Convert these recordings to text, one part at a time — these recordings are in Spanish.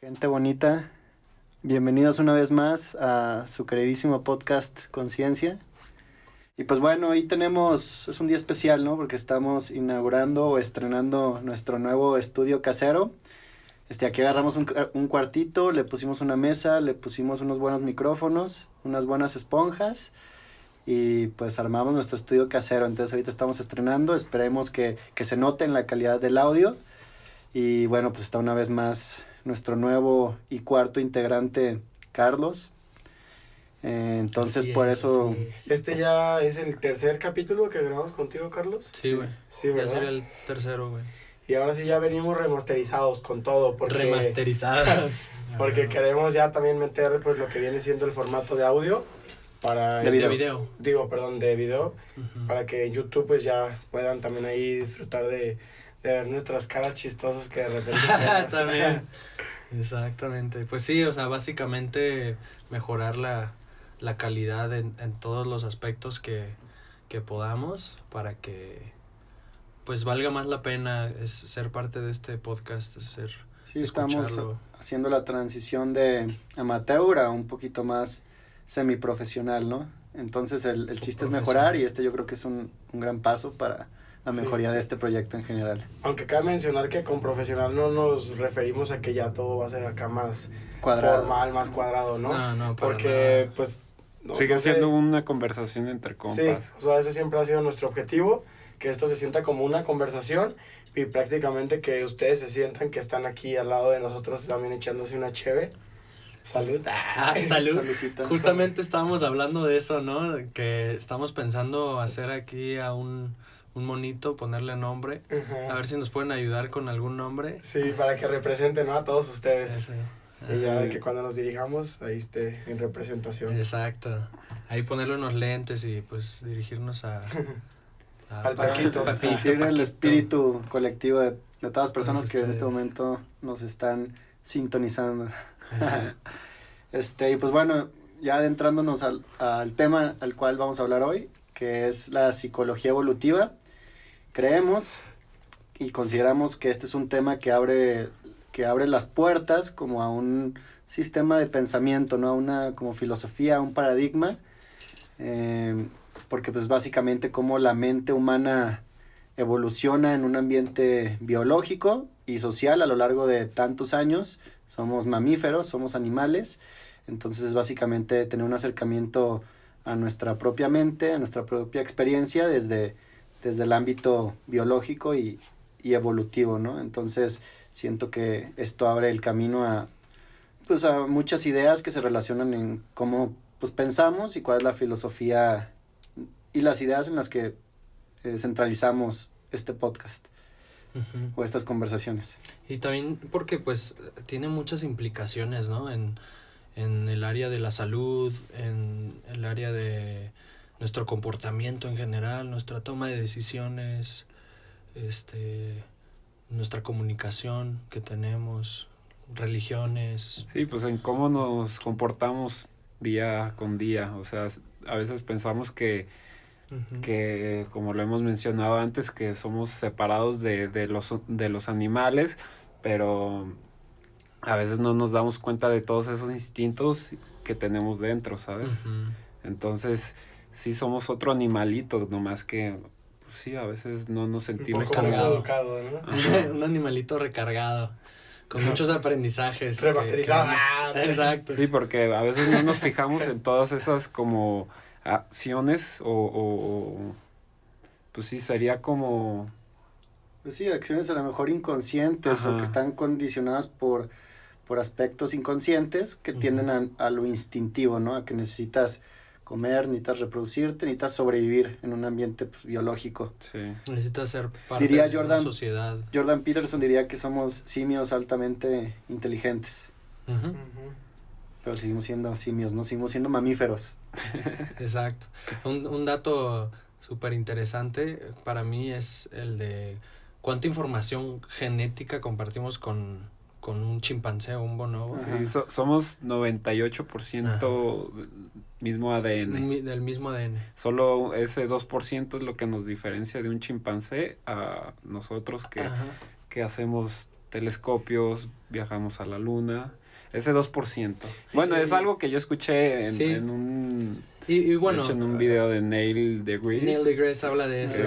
Gente bonita, bienvenidos una vez más a su queridísimo podcast Conciencia. Y pues bueno, hoy es un día especial, ¿no? Porque estamos inaugurando o estrenando nuestro nuevo estudio casero. Aquí agarramos un cuartito, le pusimos una mesa, le pusimos unos buenos micrófonos, unas buenas esponjas y pues armamos nuestro estudio casero. Entonces ahorita estamos estrenando, esperemos que se note en la calidad del audio. Y bueno, pues está una vez más nuestro nuevo y cuarto integrante, Carlos. Entonces por eso... Este ya es el tercer capítulo que grabamos contigo, Carlos. Sí, güey. Sí, ya ¿verdad? sería el tercero, güey. Y ahora sí ya venimos remasterizados con todo. Remasterizadas. Porque queremos ya también meter pues lo que viene siendo el formato de audio. De video. De video. Uh-huh. Para que en YouTube pues ya puedan también ahí disfrutar de ver nuestras caras chistosas que de repente... También. Exactamente. Pues sí, o sea, básicamente mejorar la calidad en todos los aspectos que podamos para que pues valga más la pena ser parte de este podcast, Sí, estamos haciendo la transición de amateur a un poquito más semiprofesional, ¿no? Entonces el chiste es mejorar y yo creo que es un gran paso para la mejoría de este proyecto en general. Aunque cabe mencionar que con profesional no nos referimos a que ya todo va a ser acá más cuadrado. Formal, más cuadrado, ¿no? No, porque nada. pues... Sigue siendo una conversación entre compas. Sí, o sea, ese siempre ha sido nuestro objetivo, que esto se sienta como una conversación y prácticamente que ustedes se sientan que están aquí al lado de nosotros también echándose una cheve. Salud. Salud. Saludcita. Justamente estábamos hablando de eso, ¿no? Que estamos pensando hacer aquí a un monito, ponerle nombre. Uh-huh. A ver si nos pueden ayudar con algún nombre. Sí, para que representen, ¿no? A todos ustedes. Eso. Y ya de que cuando nos dirijamos, ahí esté en representación. Exacto. Ahí ponerle unos lentes y pues dirigirnos al Paquito. Sentir el espíritu colectivo de todas las personas que en este momento nos están sintonizando. Sí. Y pues bueno, ya adentrándonos al tema al cual vamos a hablar hoy, que es la psicología evolutiva. Creemos y consideramos que este es un tema que abre las puertas como a un sistema de pensamiento, ¿no? A una como filosofía, a un paradigma, porque pues básicamente cómo la mente humana evoluciona en un ambiente biológico y social a lo largo de tantos años. Somos mamíferos, somos animales, entonces es básicamente tener un acercamiento a nuestra propia mente, a nuestra propia experiencia desde el ámbito biológico y evolutivo, ¿no? Entonces siento que esto abre el camino a muchas ideas que se relacionan en cómo pues pensamos y cuál es la filosofía y las ideas en las que centralizamos este podcast. Uh-huh. O estas conversaciones. Y también porque pues tiene muchas implicaciones, ¿no? En el área de la salud, en el área de nuestro comportamiento en general, nuestra toma de decisiones, nuestra comunicación que tenemos, religiones. Sí, pues en cómo nos comportamos día con día. O sea, a veces pensamos que como lo hemos mencionado antes, que somos separados de los animales, pero a veces no nos damos cuenta de todos esos instintos que tenemos dentro, ¿sabes? Uh-huh. Entonces, sí somos otro animalito, nomás que, pues sí, a veces no nos sentimos un poco más educado, ¿no? Un animalito recargado, con muchos aprendizajes. Remasterizado. Exacto. Sí, porque a veces no nos fijamos en todas esas como acciones o pues sí, sería como... Pues sí, acciones a lo mejor inconscientes. Ajá. O que están condicionadas por aspectos inconscientes que tienden a lo instintivo, ¿no? A que necesitas comer, necesitas reproducirte, necesitas sobrevivir en un ambiente pues, biológico. Sí. Necesitas ser parte de la sociedad. Jordan Peterson diría que somos simios altamente inteligentes. Uh-huh. Pero seguimos siendo simios, ¿no? Seguimos siendo mamíferos. Exacto. Un dato súper interesante para mí es el de cuánta información genética compartimos con un chimpancé o un bonobo. Sí, somos 98% mismo ADN. Del mismo ADN. Solo ese 2% es lo que nos diferencia de un chimpancé a nosotros que hacemos telescopios, viajamos a la luna. Ese 2%. Bueno, es algo que yo escuché en un... Y bueno, de hecho, en un video de Neil deGrasse. Neil deGrasse habla de eso.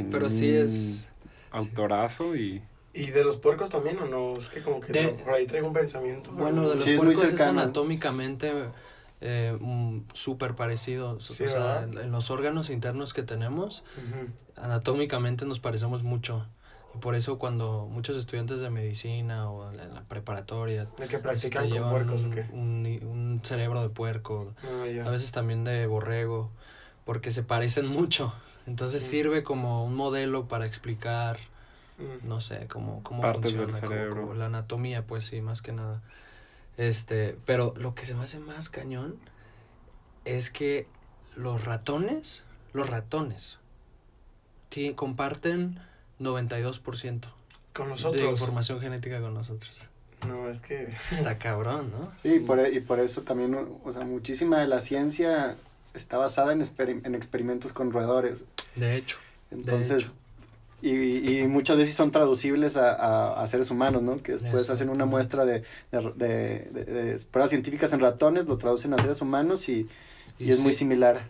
Pero sí es... autorazo y... ¿Y de los puercos también o no? Es que como que por ahí traigo un pensamiento. Bueno, de los puercos es anatómicamente súper parecido. Sí, o sea, en los órganos internos que tenemos, anatómicamente nos parecemos mucho. Y por eso cuando muchos estudiantes de medicina o en la preparatoria... ¿De que practican con puercos o qué? Un cerebro de puerco, ya. A veces también de borrego, porque se parecen mucho. Entonces sirve como un modelo para explicar... no sé, cómo partes funciona, del cerebro. como la anatomía, pues sí, más que nada. Pero lo que se me hace más cañón es que los ratones comparten 92% con nosotros de información genética con nosotros. No, es que... Está cabrón, ¿no? Sí, y por eso también, o sea, muchísima de la ciencia está basada en experimentos con roedores. De hecho. Entonces... Y muchas veces son traducibles a seres humanos, ¿no? Que después hacen una muestra de pruebas científicas en ratones, lo traducen a seres humanos y es muy similar.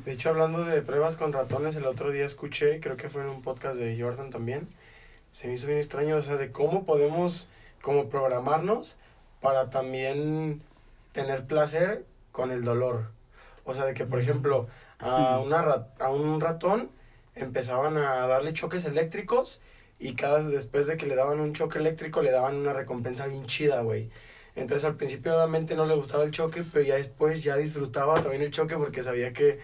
De hecho, hablando de pruebas con ratones, el otro día escuché, creo que fue en un podcast de Jordan también, se me hizo bien extraño, o sea, de cómo podemos como programarnos para también tener placer con el dolor. O sea, de que, por ejemplo, a un ratón empezaban a darle choques eléctricos y después de que le daban un choque eléctrico le daban una recompensa bien chida, güey. Entonces al principio obviamente no le gustaba el choque, pero ya después ya disfrutaba también el choque porque sabía que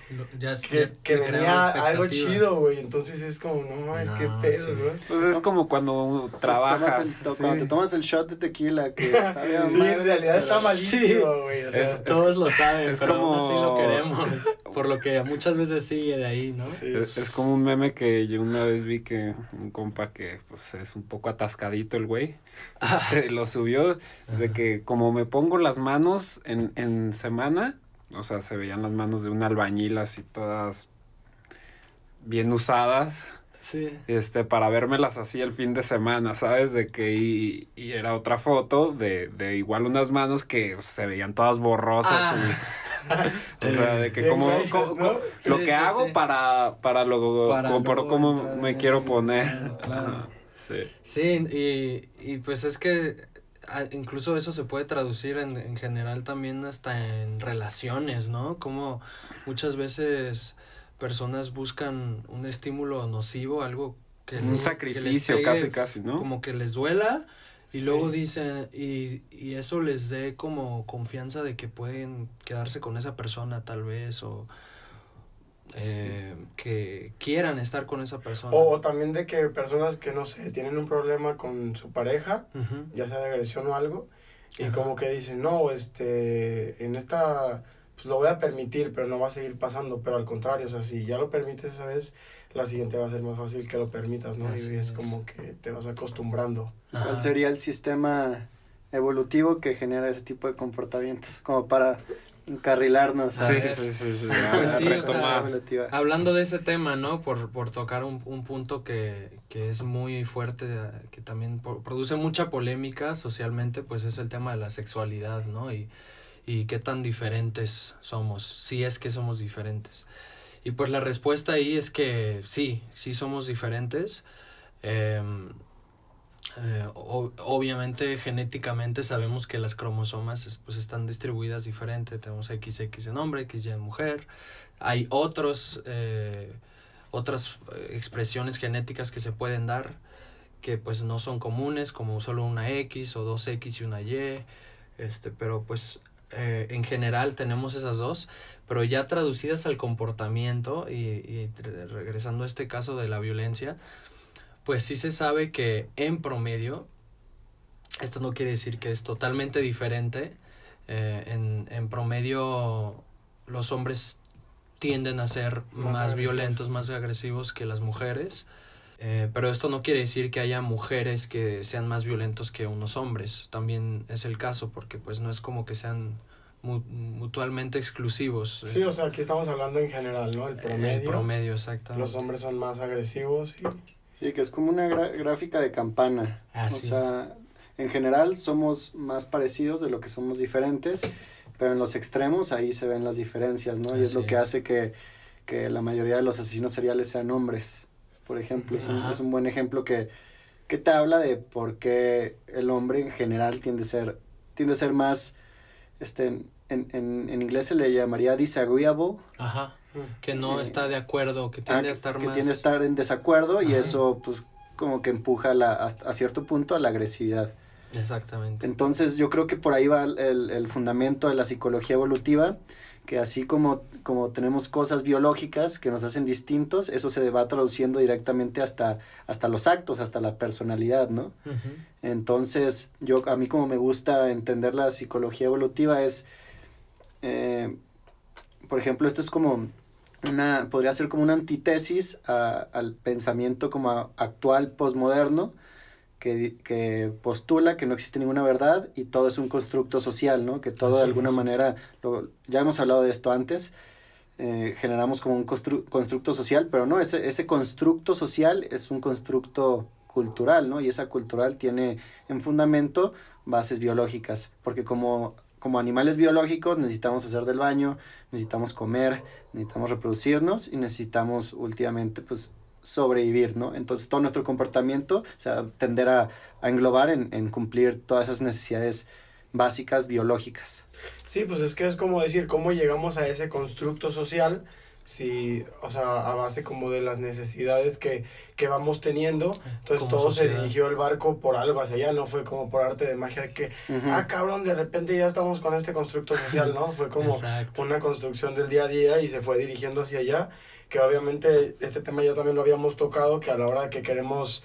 venía algo chido, güey. Entonces es como, no mames, qué pedo, ¿no? Pues es como cuando trabajas. Cuando te tomas el shot de tequila, que sabe a sí, madre, en realidad está malísimo, güey. O sea, todos lo saben, es pero como... aún así lo queremos. Por lo que muchas veces sigue de ahí, ¿no? Sí. Es como un meme que yo una vez vi que un compa que pues es un poco atascadito el güey, lo subió, de que como me pongo las manos en semana, o sea, se veían las manos de un albañil así todas bien usadas. Sí. Para vérmelas así el fin de semana, ¿sabes? De que y era otra foto de igual unas manos que se veían todas borrosas. O sea, de que como lo que hago para cómo me quiero poner. Claro. Sí. Sí, y pues es que incluso eso se puede traducir en general también hasta en relaciones, ¿no? Como muchas veces personas buscan un estímulo nocivo, algo que un sacrificio casi, ¿no? Como que les duela y luego dicen y eso les dé como confianza de que pueden quedarse con esa persona tal vez o que quieran estar con esa persona. O también de que personas que, no sé, tienen un problema con su pareja, ya sea de agresión o algo, y como que dicen, no, en esta, pues lo voy a permitir, pero no va a seguir pasando, pero al contrario, o sea, si ya lo permites esa vez, la siguiente va a ser más fácil que lo permitas, ¿no? Y es como que te vas acostumbrando. ¿Cuál sería el sistema evolutivo que genera ese tipo de comportamientos? Como para encarrilarnos. Sí. Pues sí, o sea, hablando de ese tema, ¿no? Por tocar un punto que es muy fuerte, que también produce mucha polémica socialmente, pues es el tema de la sexualidad, ¿no? Y qué tan diferentes somos, si es que somos diferentes. Y pues la respuesta ahí es que sí somos diferentes. Obviamente genéticamente sabemos que las cromosomas pues están distribuidas diferente, tenemos XX en hombre, XY en mujer, hay otras expresiones genéticas que se pueden dar que pues no son comunes, como solo una X o dos X y una Y, pero pues en general tenemos esas dos, pero ya traducidas al comportamiento y regresando a este caso de la violencia, pues sí se sabe que en promedio, esto no quiere decir que es totalmente diferente, en promedio los hombres tienden a ser más violentos, más agresivos que las mujeres, pero esto no quiere decir que haya mujeres que sean más violentos que unos hombres, también es el caso, porque pues no es como que sean mutuamente exclusivos. Sí, o sea, aquí estamos hablando en general, ¿no? El promedio. El promedio, exactamente. Los hombres son más agresivos y... Sí, que es como una gráfica de campana. Así o sea, en general somos más parecidos de lo que somos diferentes, pero en los extremos ahí se ven las diferencias, ¿no? Y es lo que hace que la mayoría de los asesinos seriales sean hombres. Por ejemplo, es un buen ejemplo que te habla de por qué el hombre en general tiende a ser más, en inglés se le llamaría disagreeable. Ajá. Que no está de acuerdo, que tiende a estar que más... tiende a estar en desacuerdo. Y eso pues como que empuja a cierto punto a la agresividad. Exactamente. Entonces yo creo que por ahí va el fundamento de la psicología evolutiva, que así como tenemos cosas biológicas que nos hacen distintos, eso se va traduciendo directamente hasta los actos, hasta la personalidad, ¿no? Uh-huh. Entonces, a mí como me gusta entender la psicología evolutiva es, por ejemplo, esto es como podría ser como una antítesis al pensamiento como actual postmoderno, que postula que no existe ninguna verdad y todo es un constructo social, ¿no? Que todo de alguna manera, ya hemos hablado de esto antes, generamos como un constructo social, pero no, ese constructo social es un constructo cultural, ¿no? Y esa cultural tiene en fundamento bases biológicas, porque como animales biológicos necesitamos hacer del baño, necesitamos comer, necesitamos reproducirnos y necesitamos últimamente, pues, sobrevivir, ¿no? Entonces todo nuestro comportamiento, o sea, tender a englobar en cumplir todas esas necesidades básicas biológicas. Sí, pues es que es como decir, cómo llegamos a ese constructo social, si, o sea, a base como de las necesidades que vamos teniendo. Entonces como todo sociedad. se dirigió el barco por algo hacia allá, no fue como por arte de magia de que, cabrón, de repente ya estamos con este constructo social, ¿no? Fue como una construcción del día a día y se fue dirigiendo hacia allá, que obviamente este tema ya también lo habíamos tocado, que a la hora que queremos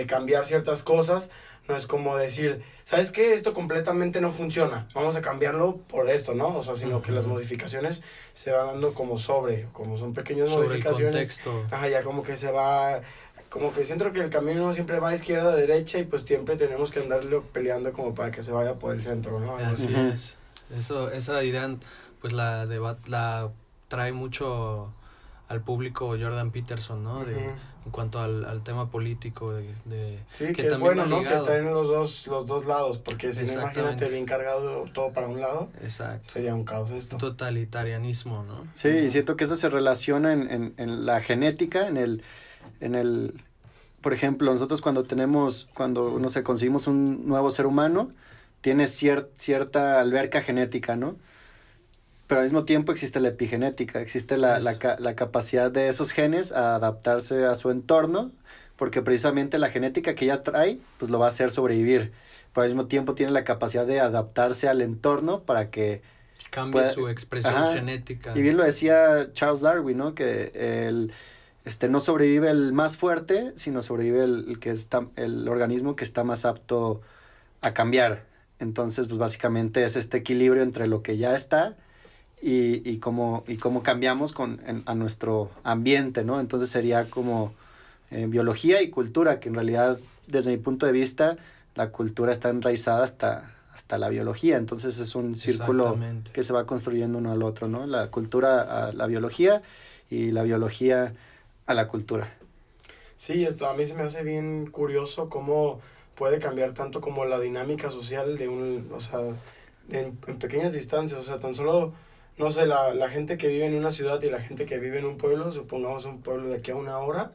cambiar ciertas cosas, no es como decir, ¿sabes qué? Esto completamente no funciona, vamos a cambiarlo por esto, ¿no? O sea, sino que las modificaciones se van dando como son pequeñas modificaciones. El contexto. Ajá, ya como que se va, como que siento que el camino siempre va a izquierda, a derecha, y pues siempre tenemos que andarlo peleando como para que se vaya por el centro, ¿no? Así es. Esa idea, pues la trae mucho al público Jordan Peterson, ¿no? En cuanto al tema político sí, que es bueno, ¿no? Que está en los dos lados, porque si no, imagínate bien cargado todo para un lado. Exacto. Sería un caos esto. Totalitarismo, ¿no? Sí, y siento que eso se relaciona en la genética, en el por ejemplo, nosotros cuando no sé, conseguimos un nuevo ser humano, tiene cierta alberca genética, ¿no? Pero al mismo tiempo existe la epigenética, existe la capacidad de esos genes a adaptarse a su entorno, porque precisamente la genética que ella trae, pues lo va a hacer sobrevivir. Pero al mismo tiempo tiene la capacidad de adaptarse al entorno para que cambie su expresión genética. Y bien lo decía Charles Darwin, ¿no? Que no sobrevive el más fuerte, sino sobrevive el organismo que está más apto a cambiar. Entonces, pues básicamente es este equilibrio entre lo que ya está y cómo cambiamos a nuestro ambiente, ¿no? Entonces sería como biología y cultura, que en realidad, desde mi punto de vista, la cultura está enraizada hasta la biología. Entonces es un círculo que se va construyendo uno al otro, ¿no? La cultura a la biología y la biología a la cultura. Sí, esto a mí se me hace bien curioso cómo puede cambiar tanto como la dinámica social o sea, en pequeñas distancias, o sea, tan solo, no sé, la gente que vive en una ciudad y la gente que vive en un pueblo, supongamos un pueblo de aquí a una hora,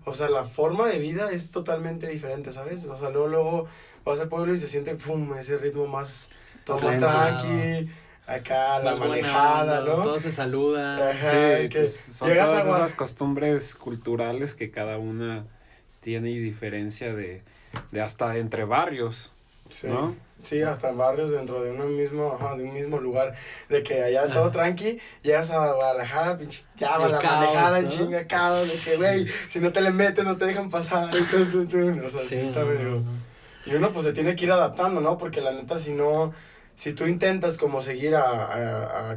o sea, la forma de vida es totalmente diferente, ¿sabes? O sea, luego vas al pueblo y se siente, pum, ese ritmo más tranqui, acá la manejada, ¿no? Todos se saludan. Ajá, sí, que pues son todas esas costumbres culturales que cada una tiene y diferencia de hasta entre barrios, sí, ¿no? Sí, hasta barrios dentro de un mismo lugar, de que allá todo tranqui, llegas a Guadalajara, pinche, ya va la manejada en chinga, caos, de que, güey, si no te le metes no te dejan pasar, y o sea, sí está medio... Y uno pues se tiene que ir adaptando, ¿no? Porque la neta, si tú intentas como seguir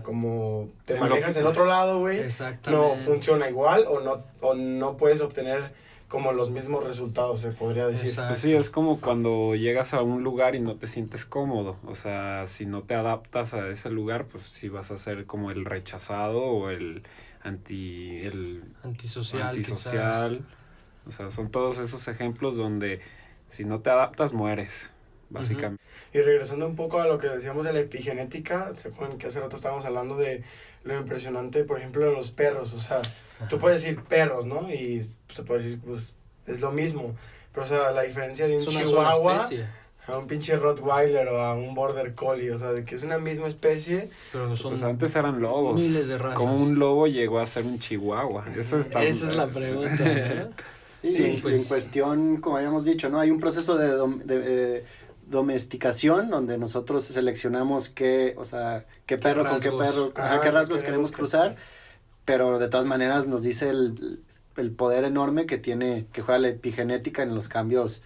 como te manejas en otro lado, güey, no funciona igual o no puedes obtener como los mismos resultados, se podría decir. Pues sí, es como cuando llegas a un lugar y no te sientes cómodo. O sea, si no te adaptas a ese lugar, pues sí vas a ser como el rechazado o el antisocial. O sea, son todos esos ejemplos donde si no te adaptas, mueres. básicamente. Y regresando un poco a lo que decíamos de la epigenética, ¿se acuerdan que hace rato estábamos hablando de lo impresionante, por ejemplo, en los perros? O sea, tú puedes decir perros, ¿no? Y se puede decir, pues, es lo mismo. Pero, o sea, la diferencia de un Es una sola chihuahua especie, a un pinche Rottweiler o a un Border Collie, o sea, de que es una misma especie. pero son Pues antes eran lobos. miles de razas. ¿Cómo un lobo llegó a ser un chihuahua? Eso está... Esa es la pregunta, ¿no? Y, Sí, y pues- en cuestión, como habíamos dicho, ¿no? Hay un proceso de domesticación donde nosotros seleccionamos qué, o sea, qué perro con qué rasgos. perro, Ajá, qué que rasgos queremos queremos que- cruzar, pero de todas maneras nos dice el poder enorme que tiene, que juega la epigenética en los cambios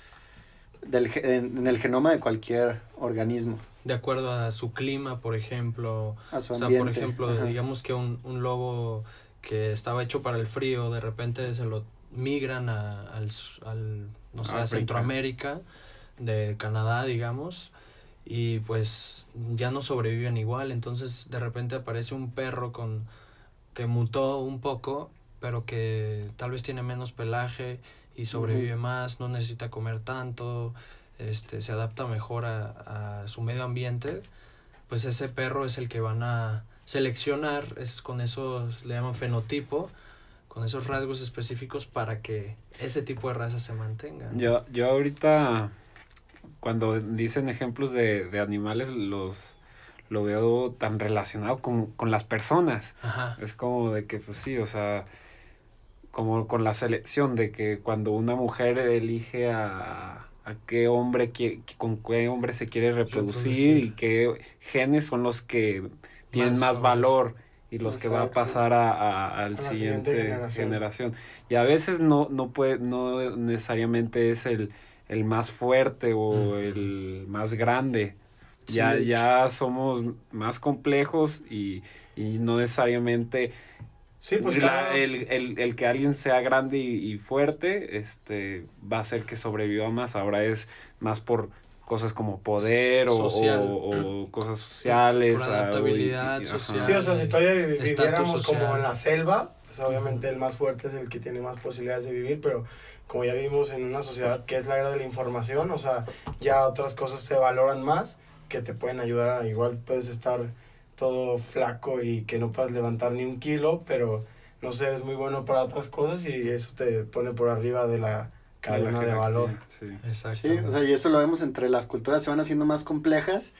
en el genoma de cualquier organismo, De acuerdo a su clima, por ejemplo. a su O sea, ambiente. por ejemplo, Ajá. digamos que un lobo que estaba hecho para el frío, de repente se lo migran no sé, a África. Centroamérica, de Canadá, digamos, y pues ya no sobreviven igual. Entonces, de repente aparece un perro que mutó un poco, pero que tal vez tiene menos pelaje y sobrevive más, no necesita comer tanto, se adapta mejor a su medio ambiente. Pues ese perro es el que van a seleccionar, es con eso le llaman fenotipo, con esos rasgos específicos para que ese tipo de raza se mantenga. Yo ahorita, cuando dicen ejemplos de animales, lo veo tan relacionado con las personas. Ajá. Es como de que, pues sí, o sea, como con la selección, de que cuando una mujer elige a qué hombre con qué hombre se quiere reproducir y qué genes son los que tienen más favorecen. valor y los que va a Exacto. pasar al la siguiente siguiente generación. Y a veces no necesariamente es el más fuerte o el más grande. Sí, Ya somos más complejos y no necesariamente Sí, pues cada... el que alguien sea grande y fuerte va a hacer que sobreviva más. Ahora es más por cosas como poder Social. o cosas sociales. Por adaptabilidad ajá. social. Sí, o sea, si todavía Estatus viviéramos social. como en la selva, pues obviamente el más fuerte es el que tiene más posibilidades de vivir, pero como ya vivimos en una sociedad que es la era de la información, o sea, ya otras cosas se valoran más que te pueden ayudar a, igual puedes estar todo flaco y que no puedas levantar ni un kilo, pero no sé, eres muy bueno para otras cosas y eso te pone por arriba de la cadena de valor. Sí. Exacto. Sí, o sea, y eso lo vemos entre las culturas se van haciendo más complejas,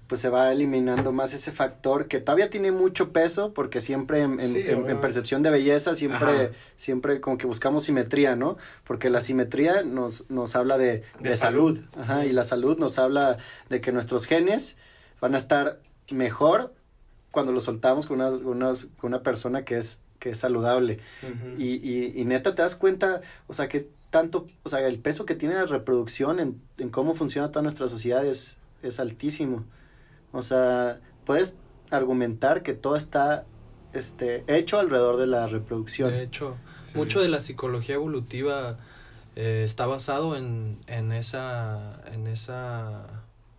pues se va eliminando más ese factor que todavía tiene mucho peso, porque siempre Sí, en obviamente. percepción de belleza, siempre, Ajá. siempre como que buscamos simetría, ¿no? Porque la simetría nos habla de salud, ajá, y la salud nos habla de que nuestros genes van a estar mejor cuando los soltamos con una persona que es saludable. Ujú. Y neta, te das cuenta, o sea, que tanto, o sea, el peso que tiene la reproducción en cómo funciona toda nuestra sociedad es altísimo. O sea, puedes argumentar que todo está hecho alrededor de la reproducción. De hecho, Sí. mucho de la psicología evolutiva está basado en esa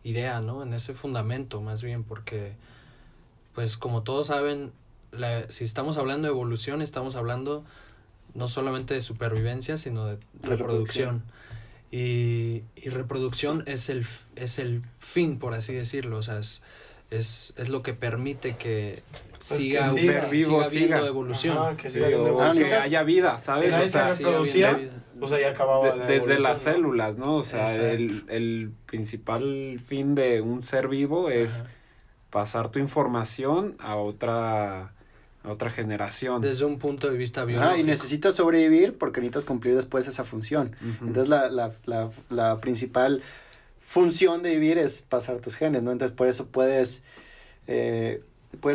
idea, ¿no? En ese fundamento, más bien, porque, pues, como todos saben, si estamos hablando de evolución, estamos hablando no solamente de supervivencia, sino de reproducción. Y reproducción es el fin, por así decirlo, o sea, es lo que permite que siga, que un ser vivo siga habiendo siga. evolución. Ajá, que Sí, siga habiendo o que evolución. haya vida, ¿sabes? Si nadie O sea, se siga reproducía, habiendo vida. o sea, ya acababa la desde evolución, las ¿no? células, ¿no? O sea, Exacto. el principal fin de un ser vivo es Ajá. pasar tu información a otra generación. Desde un punto de vista biológico. Ajá, y necesitas sobrevivir porque necesitas cumplir después esa función. Ujú. Entonces, la principal función de vivir es pasar tus genes, ¿no? Entonces, por eso puedes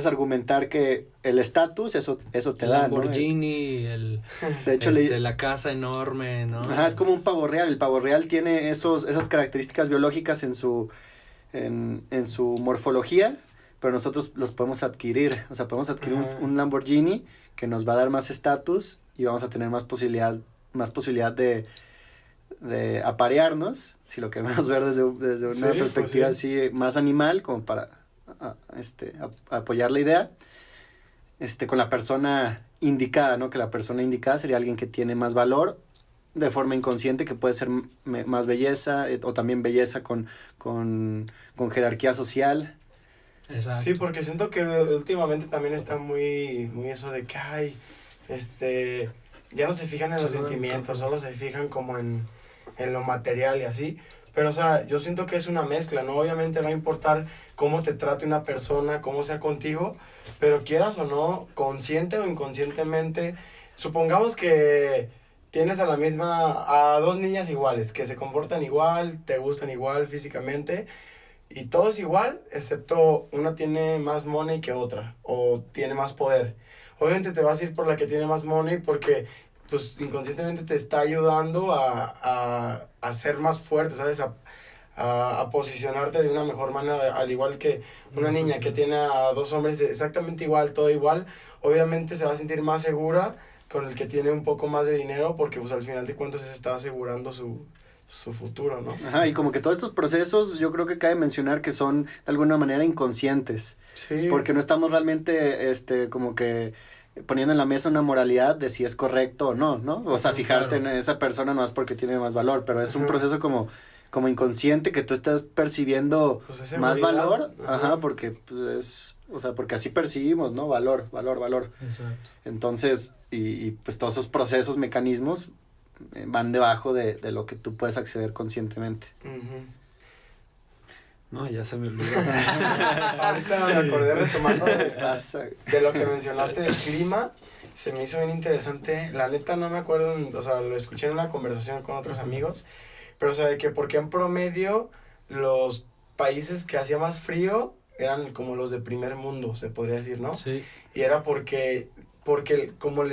argumentar que el estatus, eso te el da, Lamborghini, ¿no? De hecho, la casa enorme, ¿no? ajá, es como un pavo real. El pavo real tiene esas características biológicas en su morfología, pero nosotros los podemos adquirir. O sea, podemos adquirir Ajá. un Lamborghini que nos va a dar más estatus y vamos a tener más posibilidad de aparearnos, si lo queremos ver desde una Sí, pues perspectiva sí. así más animal, como para apoyar la idea, con la persona indicada, ¿no? Que la persona indicada sería alguien que tiene más valor de forma inconsciente, que puede ser más belleza, o también belleza con jerarquía social. Exacto. Sí, porque siento que últimamente también está muy, muy eso de que, ay, ya no se fijan en los sentimientos, solo se fijan como en lo material y así. Pero, o sea, yo siento que es una mezcla, ¿no? Obviamente va a importar cómo te trate una persona, cómo sea contigo, pero quieras o no, consciente o inconscientemente, supongamos que tienes a dos niñas iguales, que se comportan igual, te gustan igual físicamente, y todo es igual, excepto una tiene más money que otra, o tiene más poder. Obviamente te vas a ir por la que tiene más money porque pues inconscientemente te está ayudando a ser más fuerte, ¿sabes? A posicionarte de una mejor manera, al igual que una niña que tiene a dos hombres exactamente igual, todo igual, obviamente se va a sentir más segura con el que tiene un poco más de dinero porque pues al final de cuentas se está asegurando su futuro, ¿no? Ajá, y como que todos estos procesos yo creo que cabe mencionar que son de alguna manera inconscientes. Sí. Porque no estamos realmente como que poniendo en la mesa una moralidad de si es correcto o no, ¿no? O sea, fijarte claro. en esa persona no es porque tiene más valor, pero es un Ajá. proceso como inconsciente que tú estás percibiendo Pues esa más seguridad. valor, Ajá. porque pues o sea, porque así percibimos, ¿no? Valor. Exacto. Entonces, y pues todos esos procesos, mecanismos van debajo de lo que tú puedes acceder conscientemente. Ujú. No, ya se me olvidó. Ahorita me acordé retomando Pasa. de lo que mencionaste del clima, se me hizo bien interesante. La neta no me acuerdo, o sea, lo escuché en una conversación con otros amigos, pero o sea, de que porque en promedio los países que hacía más frío eran como los de primer mundo, se podría decir, ¿no? Sí. Y era porque como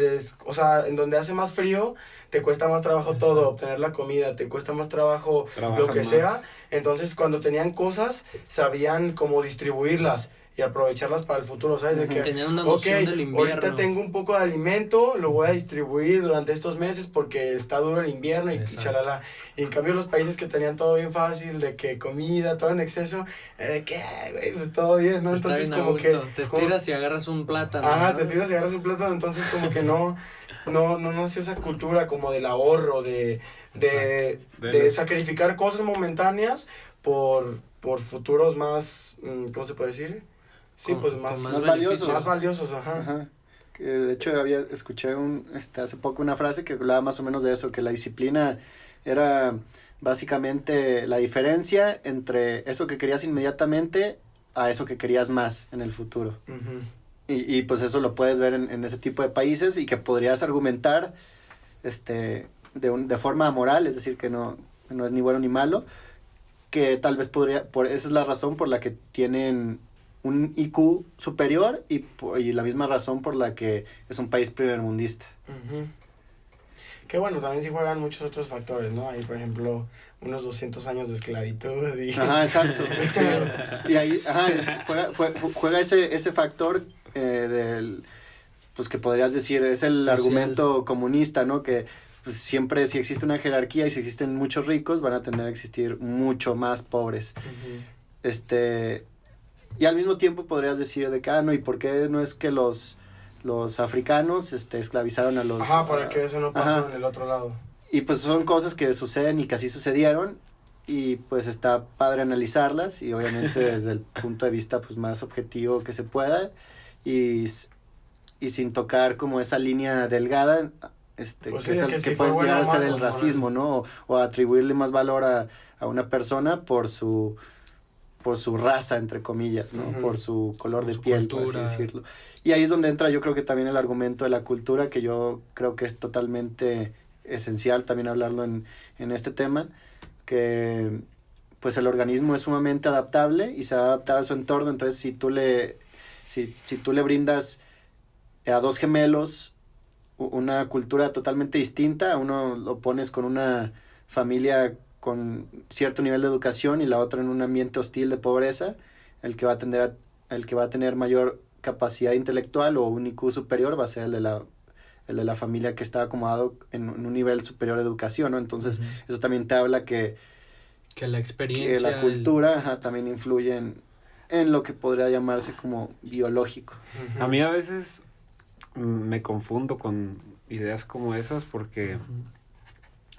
o sea, en donde hace más frío, te cuesta más trabajo Exacto. todo, obtener la comida, te cuesta más trabajo Trabajan lo que más. sea. Entonces, cuando tenían cosas, sabían cómo distribuirlas y aprovecharlas para el futuro, ¿sabes? De que, Tenían una noción ok, del invierno. ahorita tengo un poco de alimento, lo voy a distribuir durante estos meses porque está duro el invierno y Exacto. chalala. Y en cambio los países que tenían todo bien fácil, de que comida, todo en exceso, que, güey, pues todo bien, ¿no? Está Entonces bien a como que... gusto. Te estiras y agarras un plátano. Ajá, ¿no? te estiras y agarras un plátano, entonces como que no nació esa cultura como del ahorro, de sacrificar cosas momentáneas por futuros más, ¿cómo se puede decir? Sí, Con- pues con más más valiosos. Más valiosos, ajá. Ajá. Que de hecho escuché hace poco una frase que hablaba más o menos de eso, que la disciplina era básicamente la diferencia entre eso que querías inmediatamente a eso que querías más en el futuro. Ujú. Y pues eso lo puedes ver en ese tipo de países y que podrías argumentar de forma moral, es decir, que no es ni bueno ni malo, que tal vez esa es la razón por la que tienen un IQ superior y la misma razón por la que es un país primermundista. Ujú. Que bueno, también sí juegan muchos otros factores, ¿no? Hay, por ejemplo, unos 200 años de esclavitud y... Ajá, exacto. Sí. Y ahí juega ese factor pues que podrías decir, es el Social. argumento comunista, ¿no? Que pues, siempre si existe una jerarquía y si existen muchos ricos, van a tender a existir mucho más pobres. Ujú. Y al mismo tiempo podrías decir de que, no, ¿y por qué no es que los africanos esclavizaron a los... Ajá, para que eso no pasó ajá. en el otro lado. Y pues son cosas que suceden y que así sucedieron y pues está padre analizarlas y obviamente desde el punto de vista pues más objetivo que se pueda y sin tocar como esa línea delgada Pues que sí, es el que que si puede fue bueno llegar a o ser malo, el racismo, ¿no? O atribuirle más valor a una persona por su raza, entre comillas, ¿no? Ujú. Por su color Por de su piel, cultura. por así decirlo. Y ahí es donde entra yo creo que también el argumento de la cultura, que yo creo que es totalmente esencial también hablarlo en este tema, que pues el organismo es sumamente adaptable y se adapta a su entorno, entonces si tú le brindas a dos gemelos una cultura totalmente distinta, a uno lo pones con una familia con cierto nivel de educación y la otra en un ambiente hostil de pobreza, el que va a tener mayor capacidad intelectual o un IQ superior va a ser el de la familia que está acomodado en un nivel superior de educación, ¿no? Entonces, eso también te habla que la experiencia... la cultura también influye en lo que podría llamarse como biológico. Ujú. A mí a veces me confundo con ideas como esas porque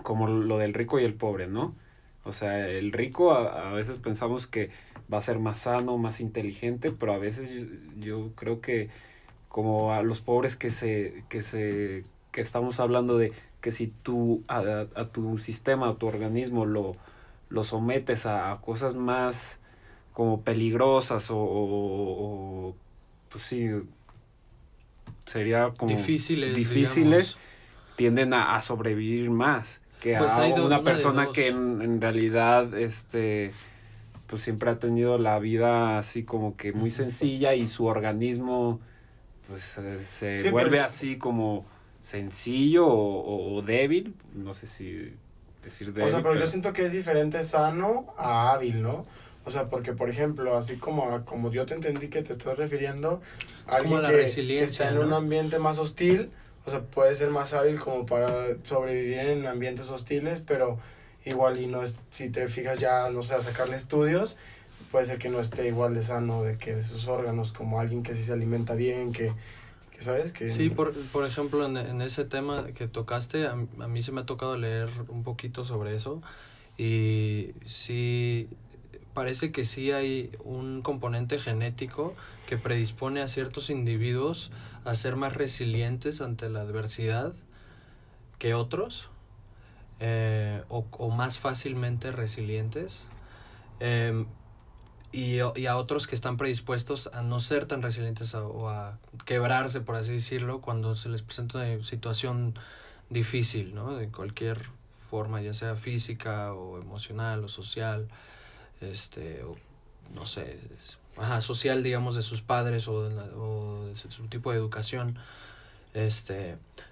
como lo del rico y el pobre, ¿no? O sea, el rico a veces pensamos que va a ser más sano, más inteligente, pero a veces yo creo que como a los pobres que estamos hablando de que si tú a tu sistema, a tu organismo lo sometes a cosas más como peligrosas o pues sí, sería como difíciles, tienden a sobrevivir más que pues a una de persona dos. que en realidad pues siempre ha tenido la vida así como que muy sencilla y su organismo pues se Sí, vuelve pero- así como sencillo o débil, no sé si decir débil, O sea, pero yo siento que es diferente sano a hábil, ¿no? O sea, porque, por ejemplo, así como yo te entendí que te estás refiriendo, a Es como alguien la que resiliencia, está en un ¿no? ambiente más hostil, o sea, puede ser más hábil como para sobrevivir en ambientes hostiles, pero igual y no es, si te fijas ya, no sé, a sacarle estudios, puede ser que no esté igual de sano de que de sus órganos, como alguien que sí se alimenta bien, que ¿sabes? Que... Sí, por ejemplo, en ese tema que tocaste, a mí se me ha tocado leer un poquito sobre eso y sí, parece que sí hay un componente genético que predispone a ciertos individuos a ser más resilientes ante la adversidad que otros, o más fácilmente resilientes. Em, y a otros que están predispuestos a no ser tan resilientes o a quebrarse, por así decirlo, cuando se les presenta una situación difícil, ¿no? De cualquier forma, ya sea física o emocional o social, o no sé, social, digamos, de sus padres o de su tipo de educación.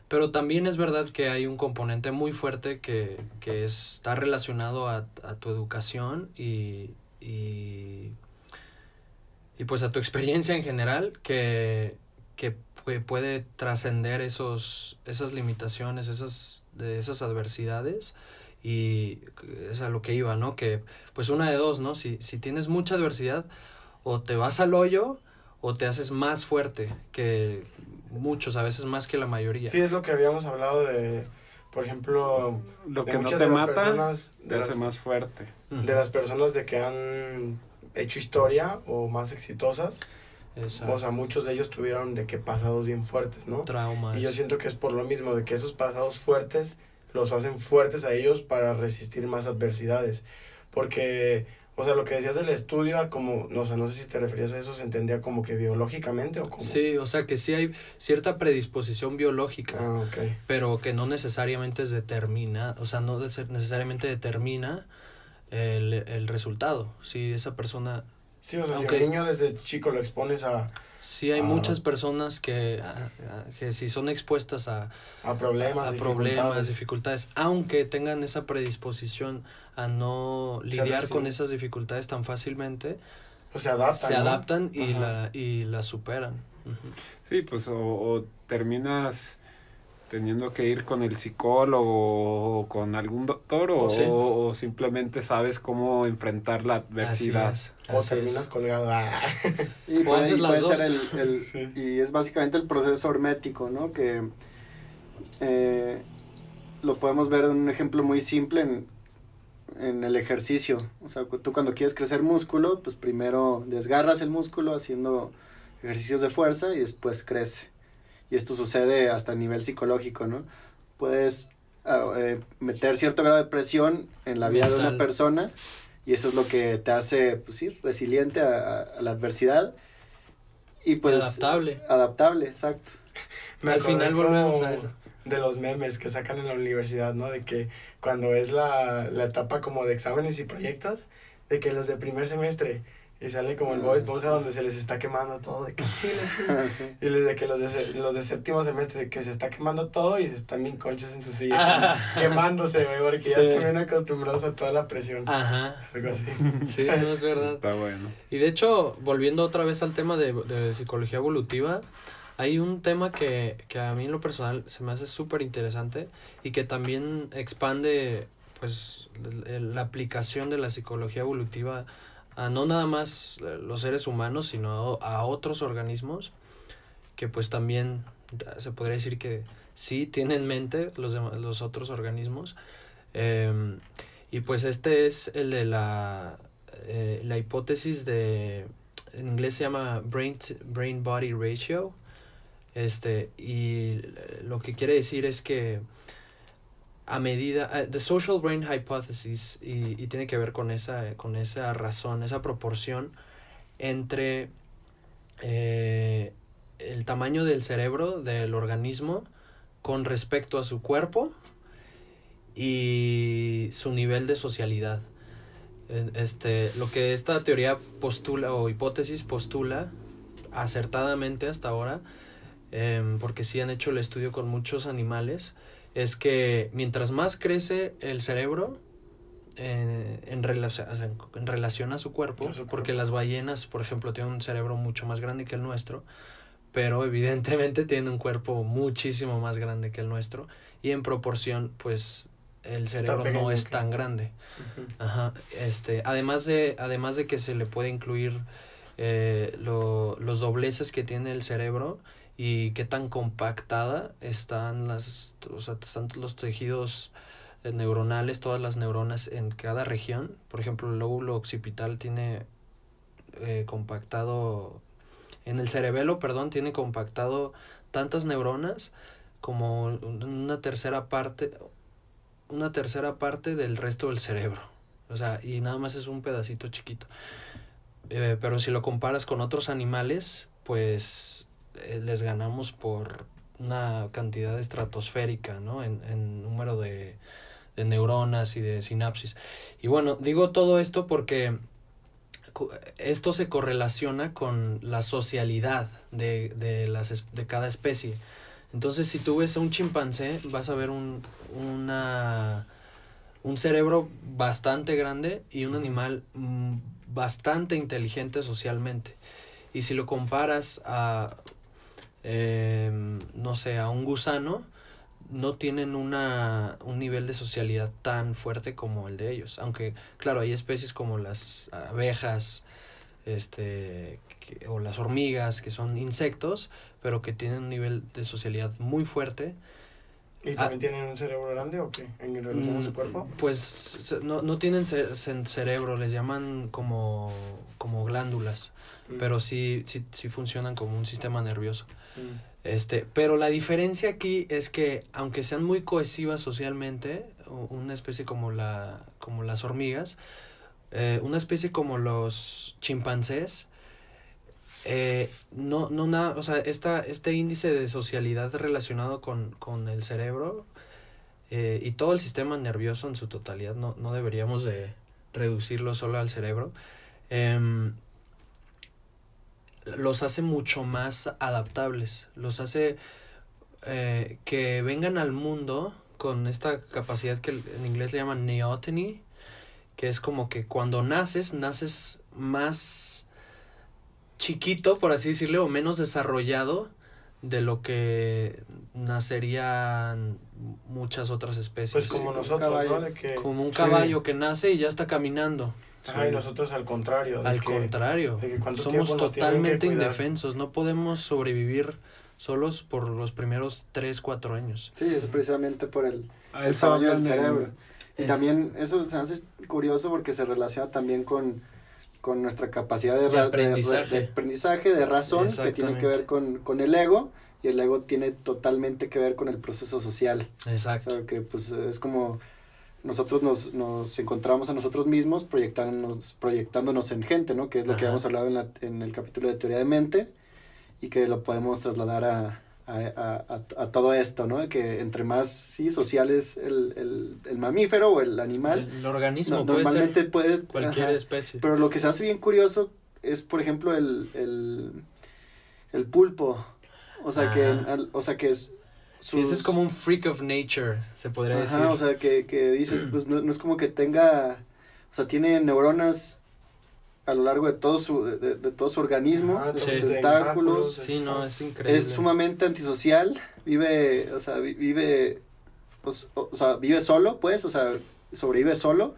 Pero también es verdad que hay un componente muy fuerte que está relacionado a tu educación y pues a tu experiencia en general que puede trascender esas limitaciones, esas adversidades y es a lo que iba, ¿no? Que pues una de dos, ¿no? Si tienes mucha adversidad o te vas al hoyo o te haces más fuerte que muchos, a veces más que la mayoría. Sí, es lo que habíamos hablado de, por ejemplo, lo de que no muchas te de las mata personas, te hace más fuerte. de las personas de que han hecho historia o más exitosas. Exacto. O sea, muchos de ellos tuvieron de que pasados bien fuertes, ¿no? Traumas. Y yo siento que es por lo mismo, de que esos pasados fuertes los hacen fuertes a ellos para resistir más adversidades. Porque, o sea, lo que decías del estudio, como, no sé, no sé si te referías a eso, se entendía como que biológicamente o como... Sí, o sea que sí hay cierta predisposición biológica, Ah, ok. pero que no necesariamente es determina, o sea, no necesariamente determina el resultado. Si esa persona, Sí, o sea, aunque si un niño desde chico lo expones sí hay muchas personas que si son expuestas a problemas, problemas, dificultades, aunque tengan esa predisposición a no lidiar con esas dificultades tan fácilmente, pues se adaptan, se ¿no? adaptan Ajá. y la superan. Ujú. Sí, pues o terminas teniendo que ir con el psicólogo o con algún doctor Sí. o simplemente sabes cómo enfrentar la adversidad. O así terminas es. colgado. Y O haces las puede dos. ser Sí. y es básicamente el proceso hormético, ¿no? Que lo podemos ver en un ejemplo muy simple en el ejercicio. O sea, tú cuando quieres crecer músculo, pues primero desgarras el músculo haciendo ejercicios de fuerza y después crece. Y esto sucede hasta a nivel psicológico, ¿no? Puedes meter cierto grado de presión en la vida de una Mental. persona y eso es lo que te hace, pues sí, resiliente a la adversidad y pues... Adaptable. Adaptable, exacto. Al final volvemos a eso. De los memes que sacan en la universidad, ¿no? De que cuando es la etapa como de exámenes y proyectos, de que los de primer semestre, y sale como el Bob Esponja donde se les está quemando todo, de que sí. Sí. Y de que los de séptimo semestre, de que se está quemando todo y se están bien conchos en su silla, quemándose, güey, porque ya Sí. están bien acostumbrados a toda la presión. Ajá. Algo así. Sí, no es verdad. Está bueno. Y de hecho, volviendo otra vez al tema de psicología evolutiva, hay un tema que a mí en lo personal se me hace súper interesante y que también expande pues la aplicación de la psicología evolutiva a no nada más los seres humanos, sino a otros organismos que pues también se podría decir que sí tienen mente los otros organismos. Y pues este es el de la hipótesis de, en inglés se llama brain-body ratio, y lo que quiere decir es que a medida, the social brain hypothesis, y tiene que ver con esa razón, esa proporción entre el tamaño del cerebro del organismo con respecto a su cuerpo y su nivel de socialidad. Lo que esta teoría postula o hipótesis postula acertadamente hasta ahora, porque sí han hecho el estudio con muchos animales, es que mientras más crece el cerebro en relación a su cuerpo, porque las ballenas, por ejemplo, tienen un cerebro mucho más grande que el nuestro, pero evidentemente tienen un cuerpo muchísimo más grande que el nuestro, y en proporción, pues, el cerebro no es tan grande. Uh-huh. Ajá. Además de que se le puede incluir los dobleces que tiene el cerebro y qué tan compactada están están los tejidos neuronales, todas las neuronas en cada región. Por ejemplo, el lóbulo occipital tiene compactado, en el cerebelo, tiene compactado tantas neuronas como una tercera parte del resto del cerebro. O sea, y nada más es un pedacito chiquito. Pero si lo comparas con otros animales, pues les ganamos por una cantidad estratosférica, ¿no? En número de neuronas y de sinapsis. Y bueno, digo todo esto porque esto se correlaciona con la socialidad de cada especie. Entonces, si tú ves a un chimpancé, vas a ver un cerebro bastante grande y un animal bastante inteligente socialmente. Y si lo comparas a, no sé, a un gusano, no tienen un nivel de socialidad tan fuerte como el de ellos. Aunque, claro, hay especies como las abejas, o las hormigas, que son insectos, pero que tienen un nivel de socialidad muy fuerte. ¿Y también tienen un cerebro grande o qué? ¿En relación a su cuerpo? Pues no tienen cerebro, les llaman como glándulas, pero sí funcionan como un sistema nervioso. Pero la diferencia aquí es que, aunque sean muy cohesivas socialmente, una especie como las hormigas, una especie como los chimpancés, o sea, este índice de socialidad relacionado con el cerebro y todo el sistema nervioso en su totalidad, no deberíamos de reducirlo solo al cerebro, los hace mucho más adaptables, los hace que vengan al mundo con esta capacidad que en inglés le llaman neoteny, que es como que cuando naces más chiquito, por así decirlo, o menos desarrollado de lo que nacerían muchas otras especies. Pues como nosotros, ¿no? Como un caballo que nace y ya está caminando. Ajá, y nosotros al contrario. Somos totalmente indefensos, no podemos sobrevivir solos por los primeros 3-4 años. Sí, es precisamente por el tamaño del cerebro. Y también eso se hace curioso porque se relaciona también con nuestra capacidad de aprendizaje, de razón, que tiene que ver con el ego, y el ego tiene totalmente que ver con el proceso social. Exacto. O sea, que pues es como nosotros nos encontramos a nosotros mismos proyectándonos en gente, ¿no? Que es lo que habíamos hablado en el capítulo de teoría de mente, y que lo podemos trasladar a todo esto, ¿no? Que entre más social es el mamífero o el animal, el organismo normalmente puede cualquier especie. Pero lo que se hace bien curioso es, por ejemplo, el pulpo. O sea, que es... Sí, ese es como un freak of nature, se podría decir. O sea, que dices, pues no es como que tenga... O sea, tiene neuronas a lo largo de todo su organismo, de sus tentáculos. Sí, no, es increíble. Es sumamente antisocial, vive solo, pues, o sea, sobrevive solo.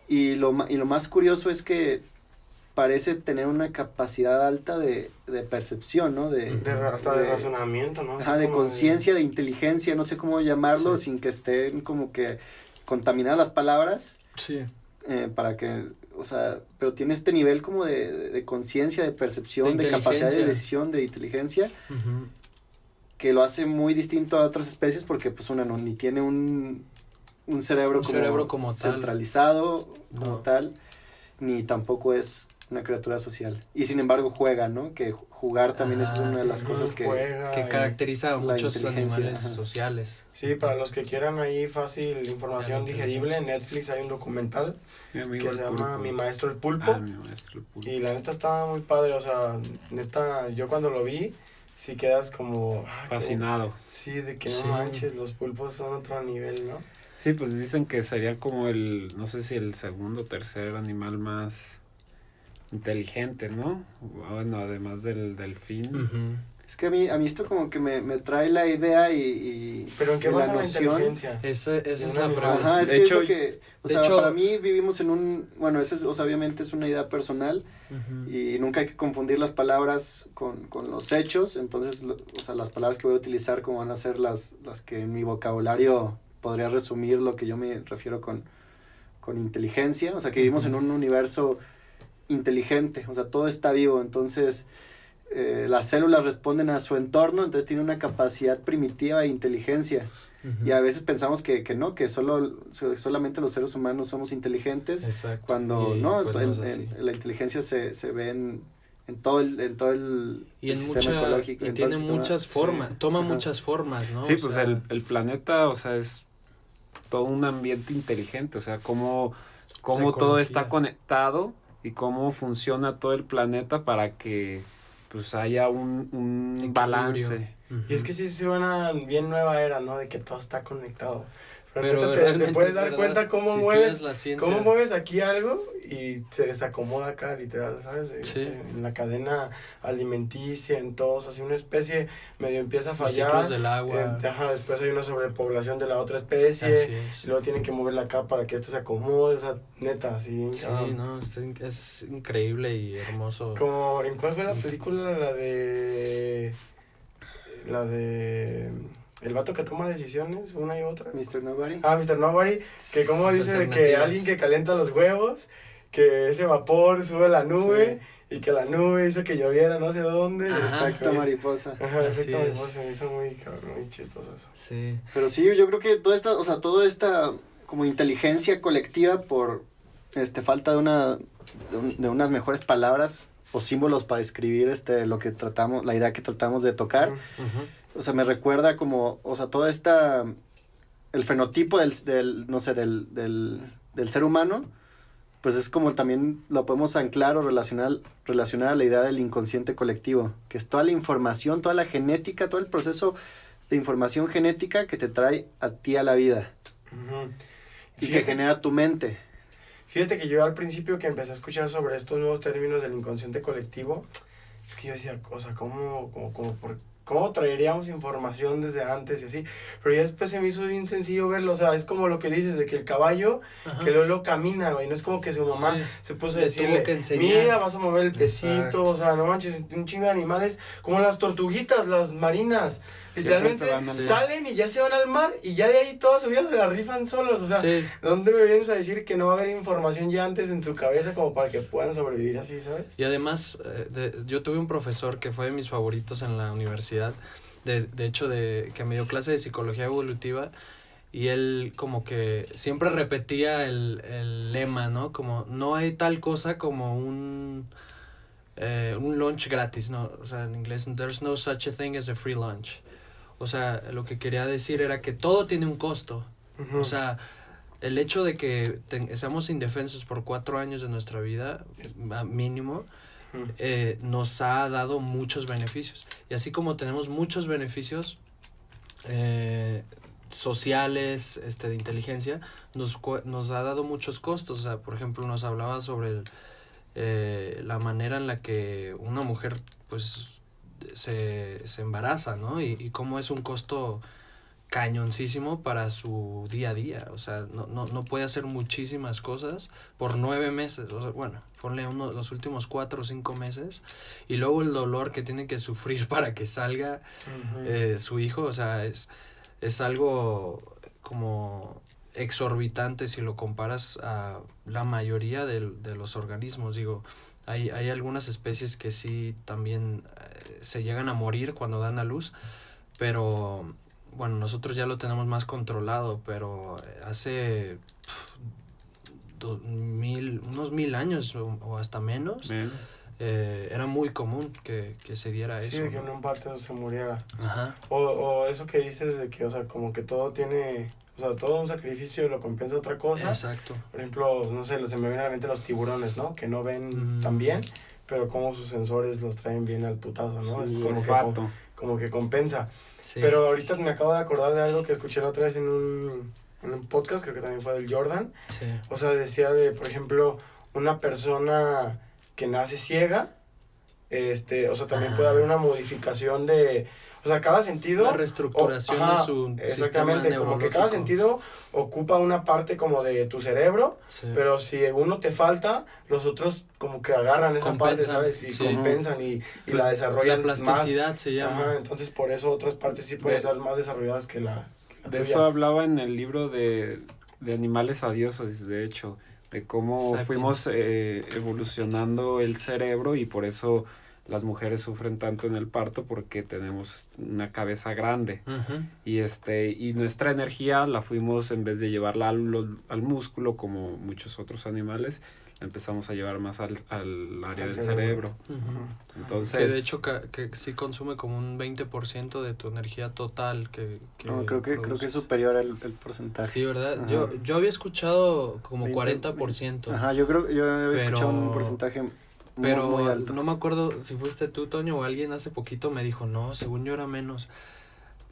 Y lo más curioso es que parece tener una capacidad alta de percepción, ¿no? Hasta de razonamiento, ¿no? De conciencia, de inteligencia, no sé cómo llamarlo, sin que estén como que contaminar las palabras Sí. para que, o sea, pero tiene este nivel como de conciencia, de percepción, de capacidad de inteligencia. decisión, de inteligencia, Ujú. que lo hace muy distinto a otras especies porque pues una no, ni tiene un cerebro, Un cerebro como tal. centralizado como No. tal, ni tampoco es una criatura social. Y sin embargo juega, ¿no? Que jugar también es una de las cosas que... Juega Que y- caracteriza a la muchos inteligencia, animales ajá. sociales. Sí, para los que quieran ahí fácil La información inteligencia. digerible, en Netflix hay un documental Mi amigo que el se llama pulpo. Mi maestro el pulpo. Mi maestro el pulpo. Y la neta estaba muy padre, o sea, neta, yo cuando lo vi, sí quedas como... Fascinado. Sí, de que Sí. no manches, los pulpos son otro nivel, ¿no? Sí, pues dicen que sería como no sé si el segundo o tercer animal más inteligente, ¿no? Bueno, además del delfín. Ujú. Es que a mí esto como que me trae la idea y Pero ¿en qué la basa la noción. inteligencia? Esa es un la animal. pregunta. Ajá, es De que hecho- es lo que, o de sea, hecho- para mí vivimos en bueno, o sea, obviamente es una idea personal Ujú. y nunca hay que confundir las palabras con los hechos, entonces, o sea, las palabras que voy a utilizar como van a ser las que en mi vocabulario podría resumir lo que yo me refiero con inteligencia, o sea, que vivimos en un universo inteligente, o sea, todo está vivo, entonces las células responden a su entorno, entonces tiene una capacidad primitiva de inteligencia. Ujú. Y a veces pensamos que no, que solamente los seres humanos somos inteligentes, Exacto. cuando Y, no, pues, no es así. la inteligencia se ve en todo el Y en sistema ecológico. y en todo el tiene sistema. muchas sí. formas, toma Ajá. muchas formas, ¿no? Sí, O pues sea, el planeta, o sea, es todo un ambiente inteligente, o sea, cómo todo está ecología. conectado y cómo funciona todo el planeta para que pues haya un Equilibrio. balance. Ujú. Y es que sí suena bien nueva era, ¿no? De que todo está conectado. Pero, Pero neta te realmente puedes es dar verdad. cuenta cómo Si mueves, estudias la ciencia, cómo mueves aquí algo y se desacomoda acá, literal, ¿sabes? Sí. En la cadena alimenticia, en todos, así una especie medio empieza a los fallar. ciclos del agua. Ajá, después hay una sobrepoblación de la otra especie. Así es. Y luego tienen que moverla acá para que esto se acomode, o sea, neta, así. bien Sí, cabrón. no, es increíble y hermoso. Como, ¿en cuál fue la película? La de... El vato que toma decisiones, una y otra. Mr. Nobody. Ah, Mr. Nobody, que como dice de que Alternativas. alguien que calienta los huevos, que ese vapor sube a la nube y que la nube hizo que lloviera no sé dónde. Ajá. Efecto mariposa. Ajá, Así efecto es. mariposa, se me hizo muy cabrón, muy chistoso eso. Sí. Pero sí, yo creo que toda esta como inteligencia colectiva por falta de unas mejores palabras o símbolos para describir lo que tratamos, la idea que tratamos de tocar. Ujú. Ujú. O sea, me recuerda como, o sea, el fenotipo del ser humano, pues es como también lo podemos anclar o relacionar a la idea del inconsciente colectivo, que es toda la información, toda la genética, todo el proceso de información genética que te trae a ti a la vida Ujú. y que genera tu mente. Fíjate que yo al principio que empecé a escuchar sobre estos nuevos términos del inconsciente colectivo, es que yo decía, o sea, ¿cómo traeríamos información desde antes y así? Pero ya después se me hizo bien sencillo verlo, o sea, es como lo que dices, de que el caballo, Ajá. que luego puso a es como que su mamá Sí. se puso a Le decirle, tuvo que enseñar. mira, vas a mover el pesito, Exacto. o sea, no manches, un chingo de animales, como las tortuguitas, las marinas, Siempre literalmente se van al- salen y ya se van al mar y ya de ahí toda su vida se la rifan solos, o sea, Sí. ¿dónde me vienes a decir que no va a haber información ya antes en su cabeza como para que puedan sobrevivir así, ¿sabes? Y además, yo tuve un profesor que fue de mis favoritos en la universidad, de hecho, que me dio clase de psicología evolutiva, y él como que siempre repetía el lema, ¿no? Como, no hay tal cosa como un lunch gratis, ¿no? O sea, en inglés, there's no such a thing as a free lunch. O sea, lo que quería decir era que todo tiene un costo. Ujú. O sea, el hecho de que seamos indefensos por 4 años de nuestra vida, mínimo, Ujú. nos ha dado muchos beneficios. Y así como tenemos muchos beneficios sociales, de inteligencia, nos ha dado muchos costos. O sea, por ejemplo, nos hablaba sobre la manera en la que una mujer, pues, se embaraza, ¿no? Y cómo es un costo cañoncísimo para su día a día. O sea, no puede hacer muchísimas cosas por 9 meses. O sea, bueno, ponle los últimos 4 o 5 meses. Y luego el dolor que tiene que sufrir para que salga Ujú. su hijo. O sea, es algo como exorbitante si lo comparas a la mayoría de los organismos. Digo, hay algunas especies que sí también se llegan a morir cuando dan a luz, pero bueno, nosotros ya lo tenemos más controlado, pero hace unos 1000 años o hasta menos, era muy común que se diera eso. Sí, de que en un parto se muriera. Ajá. O eso que dices de que, o sea, como que todo tiene, o sea, todo un sacrificio lo compensa otra cosa. Exacto. Por ejemplo, no sé, se me viene a la mente los tiburones, ¿no? Que no ven tan bien, pero como sus sensores los traen bien al putazo, ¿no? Sí, es como que compensa. Sí. Pero ahorita me acabo de acordar de algo que escuché la otra vez en un podcast, creo que también fue del Jordan. Sí. O sea, decía de, por ejemplo, una persona que nace ciega, o sea, también puede haber una modificación de, o sea, cada sentido... Una reestructuración de su exactamente, sistema como que cada sentido ocupa una parte como de tu cerebro, Sí. pero si uno te falta, los otros como que agarran esa parte, Compensan, ¿sabes? Y sí. compensan y Pues, la desarrollan la plasticidad más. se llama. Ajá, entonces por eso otras partes sí pueden estar más desarrolladas que la De tuya. eso hablaba en el libro de Animales a Dioses, de hecho, de cómo Sapiens. fuimos evolucionando el cerebro y por eso las mujeres sufren tanto en el parto porque tenemos una cabeza grande. Ujú. Y nuestra energía la fuimos, en vez de llevarla al músculo como muchos otros animales, la empezamos a llevar más al área del cerebro. Ujú. Entonces, Que de hecho que sí consume como un 20% de tu energía total que No, creo que produces. es superior el porcentaje. Sí, ¿verdad? Ajá. Yo había escuchado como 20, 40%. Ajá, yo había escuchado un Pero- porcentaje muy, Pero muy alto. no me acuerdo si fuiste tú, Toño, o alguien hace poquito me dijo, no, según yo era menos.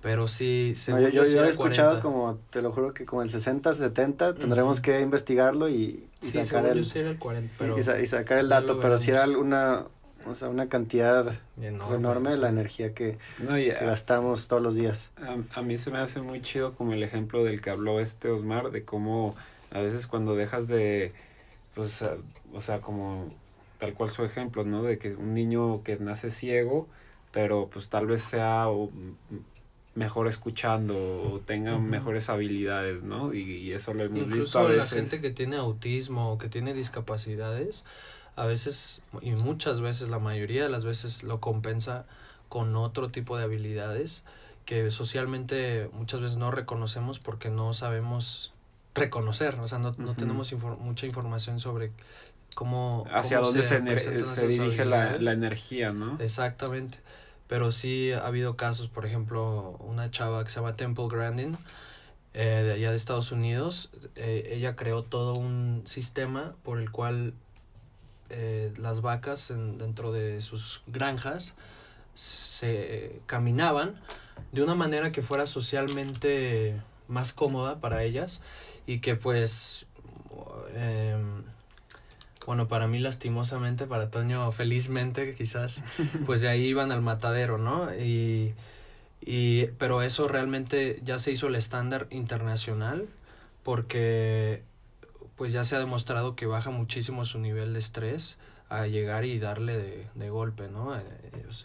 Pero sí, No, según yo sí había era escuchado 40. como, te lo juro que como el 60, 70, tendremos Ujú. que investigarlo y Sí, sacar según yo sí era el 40, pero y sacar el ya dato, lo pero sí era veremos. una cantidad enorme de la sí. energía que no, y gastamos todos los días. a mí se me hace muy chido como el ejemplo del que habló Osmar, de cómo a veces cuando dejas de, pues, o sea, como tal cual su ejemplo, ¿no? De que un niño que nace ciego, pero pues tal vez sea mejor escuchando o tenga Ujú. mejores habilidades, ¿no? Y eso lo hemos visto Incluso a la veces. gente que tiene autismo o que tiene discapacidades, a veces, y muchas veces, la mayoría de las veces lo compensa con otro tipo de habilidades que socialmente muchas veces no reconocemos porque no sabemos reconocer, o sea, no Ujú. tenemos mucha información sobre Hacia cómo dónde se presentan se esas dirige la habilidades. energía, ¿no? Exactamente. Pero sí ha habido casos, por ejemplo, una chava que se llama Temple Grandin, de allá de Estados Unidos, ella creó todo un sistema por el cual las vacas dentro de sus granjas se caminaban de una manera que fuera socialmente más cómoda para ellas y que pues bueno, para mí lastimosamente, para Toño felizmente quizás, pues de ahí iban al matadero, ¿no? Pero eso realmente ya se hizo el estándar internacional porque pues ya se ha demostrado que baja muchísimo su nivel de estrés a llegar y darle de golpe, ¿no?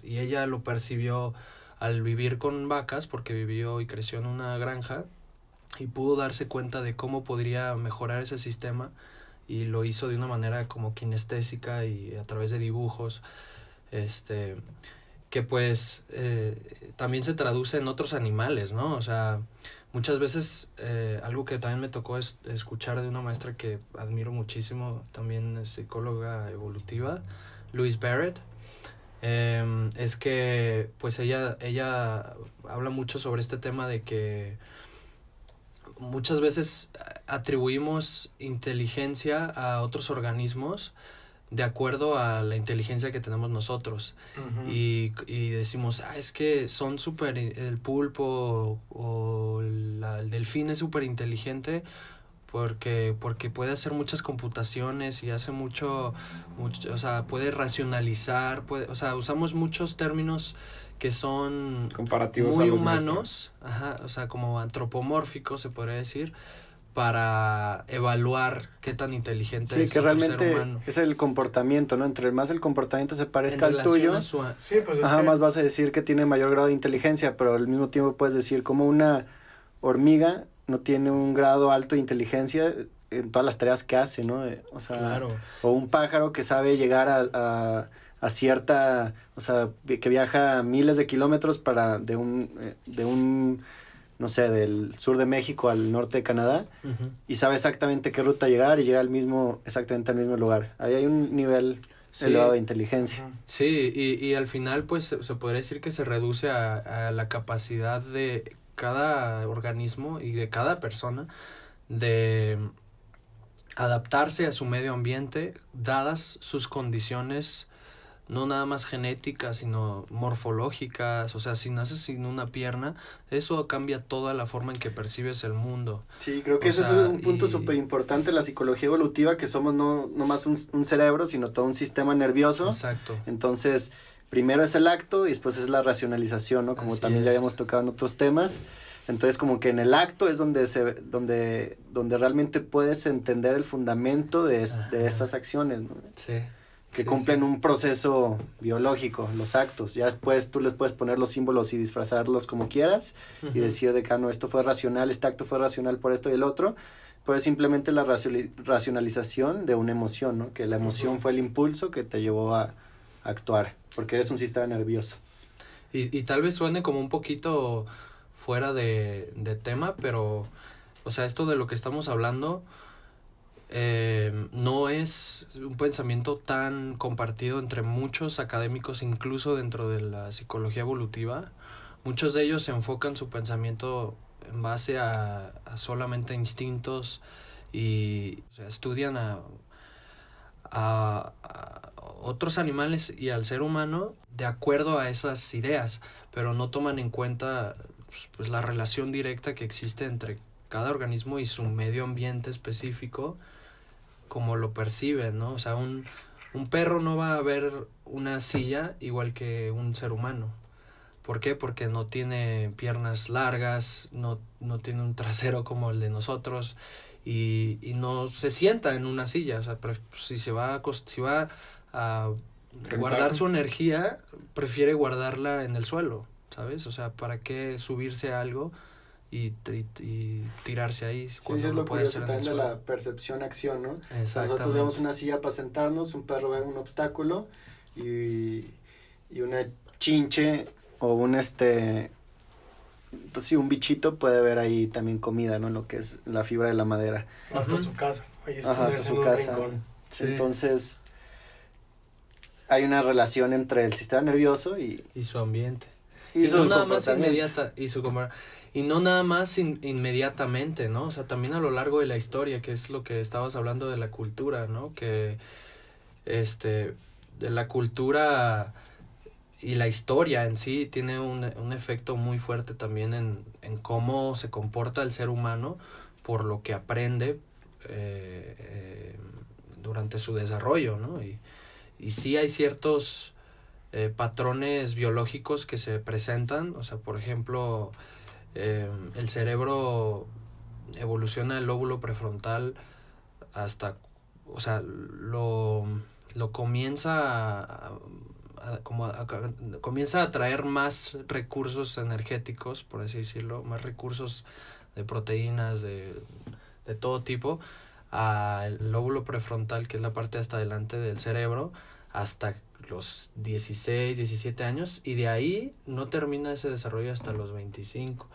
Y ella lo percibió al vivir con vacas porque vivió y creció en una granja y pudo darse cuenta de cómo podría mejorar ese sistema y lo hizo de una manera como kinestésica y a través de dibujos, que pues también se traduce en otros animales, ¿no? O sea, muchas veces algo que también me tocó escuchar de una maestra que admiro muchísimo, también es psicóloga evolutiva, Louise Barrett, es que pues ella habla mucho sobre este tema de que muchas veces atribuimos inteligencia a otros organismos de acuerdo a la inteligencia que tenemos nosotros. Ujú. Y decimos, es que son súper, el pulpo o el delfín es súper inteligente porque puede hacer muchas computaciones y hace mucho, o sea, puede racionalizar, o sea, usamos muchos términos que son Comparativos muy a los humanos, ajá, o sea, como antropomórficos se podría decir, para evaluar qué tan inteligente Sí, es que otro ser realmente humano. es el comportamiento, ¿no? Entre más el comportamiento se parezca En al relación tuyo, a su Sí, pues es ajá, que... más vas a decir que tiene mayor grado de inteligencia, pero al mismo tiempo puedes decir como una hormiga no tiene un grado alto de inteligencia en todas las tareas que hace, ¿no? O sea, Claro. o un pájaro que sabe llegar a cierta, o sea, que viaja miles de kilómetros de un, no sé, del sur de México al norte de Canadá, Ujú. y sabe exactamente qué ruta llegar y llega exactamente al mismo lugar. Ahí hay un nivel Sí. elevado de inteligencia. Ajá. Sí, y al final pues se podría decir que se reduce a la capacidad de cada organismo y de cada persona de adaptarse a su medio ambiente dadas sus condiciones, no nada más genéticas, sino morfológicas. O sea, si naces sin una pierna, eso cambia toda la forma en que percibes el mundo. Sí, creo que O ese sea, es un punto y- súper importante de la psicología evolutiva, que somos no más un cerebro, sino todo un sistema nervioso. Exacto. Entonces, primero es el acto y después es la racionalización, ¿no? Como Así también ya es. habíamos tocado en otros temas. Entonces, como que en el acto es donde realmente puedes entender el fundamento de Ajá. esas acciones, ¿no? Sí. Que Sí, cumplen sí. un proceso biológico, los actos. Ya después tú les puedes poner los símbolos y disfrazarlos como quieras y Ujú. decir de que no, esto fue racional, este acto fue racional por esto y el otro. Pues simplemente la racionalización de una emoción, ¿no? Que la emoción Ujú. fue el impulso que te llevó a actuar, porque eres un sistema nervioso. Y tal vez suene como un poquito fuera de tema, pero, o sea, esto de lo que estamos hablando no es un pensamiento tan compartido entre muchos académicos, incluso dentro de la psicología evolutiva. Muchos de ellos se enfocan su pensamiento en base a solamente instintos y, o sea, estudian a otros animales y al ser humano de acuerdo a esas ideas, pero no toman en cuenta pues, la relación directa que existe entre cada organismo y su medio ambiente específico, como lo perciben, ¿no? O sea, un perro no va a ver una silla igual que un ser humano. ¿Por qué? Porque no tiene piernas largas, no tiene un trasero como el de nosotros y no se sienta en una silla. O sea, si si va a Sentar. guardar su energía, prefiere guardarla en el suelo, ¿sabes? O sea, ¿para qué subirse a algo y tirarse ahí Sí, cuando eso es lo lo puede curioso hacer en el también de suelo? la percepción-acción, ¿no? O sea, nosotros Exactamente. vemos una silla para sentarnos, un perro ve un obstáculo y una chinche o pues sí, un bichito puede ver ahí también comida, ¿no? En lo que es la fibra de la madera. Hasta Ujú. su casa, ¿no? Ahí Ajá, hasta esconderse su en un casa. rincón. Sí. Entonces, hay una relación entre el sistema nervioso y Y su ambiente. su no nada más comportamiento. y no nada más inmediatamente, ¿no? O sea, también a lo largo de la historia, que es lo que estabas hablando de la cultura, ¿no? Que de la cultura y la historia en sí tiene un efecto muy fuerte también en cómo se comporta el ser humano por lo que aprende durante su desarrollo, ¿no? Y sí hay ciertos patrones biológicos que se presentan. O sea, por ejemplo, el cerebro evoluciona el lóbulo prefrontal hasta, o sea, lo comienza comienza a traer más recursos energéticos, por así decirlo, más recursos de proteínas de todo tipo al lóbulo prefrontal, que es la parte hasta adelante del cerebro, hasta los 16, 17 años, y de ahí no termina ese desarrollo hasta los 25,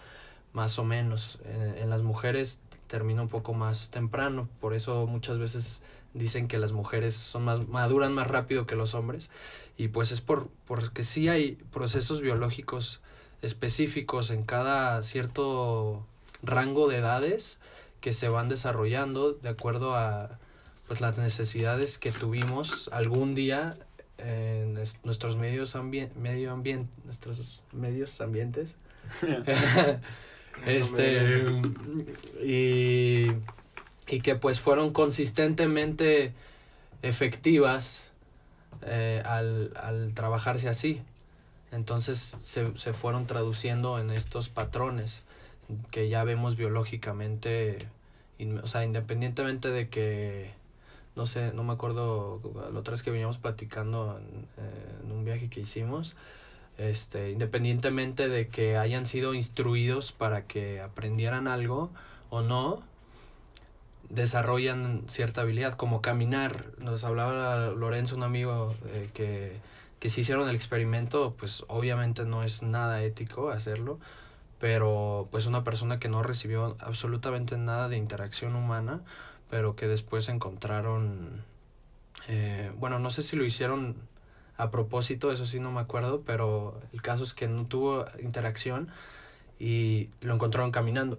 más o menos. En las mujeres termina un poco más temprano, por eso muchas veces dicen que las mujeres maduran más rápido que los hombres, y pues es porque sí hay procesos biológicos específicos en cada cierto rango de edades que se van desarrollando de acuerdo a pues las necesidades que tuvimos algún día en nuestros nuestros medios ambientes. Y que pues fueron consistentemente efectivas al trabajarse así. Entonces se fueron traduciendo en estos patrones que ya vemos biológicamente, o sea, independientemente de que, no sé, no me acuerdo, la otra vez que veníamos platicando en un viaje que hicimos, independientemente de que hayan sido instruidos para que aprendieran algo o no, desarrollan cierta habilidad, como caminar. Nos hablaba Lorenzo, un amigo, que si hicieron el experimento, pues obviamente no es nada ético hacerlo, pero pues una persona que no recibió absolutamente nada de interacción humana, pero que después encontraron, bueno, no sé si lo hicieron a propósito, eso sí no me acuerdo, pero el caso es que no tuvo interacción y lo encontraron caminando.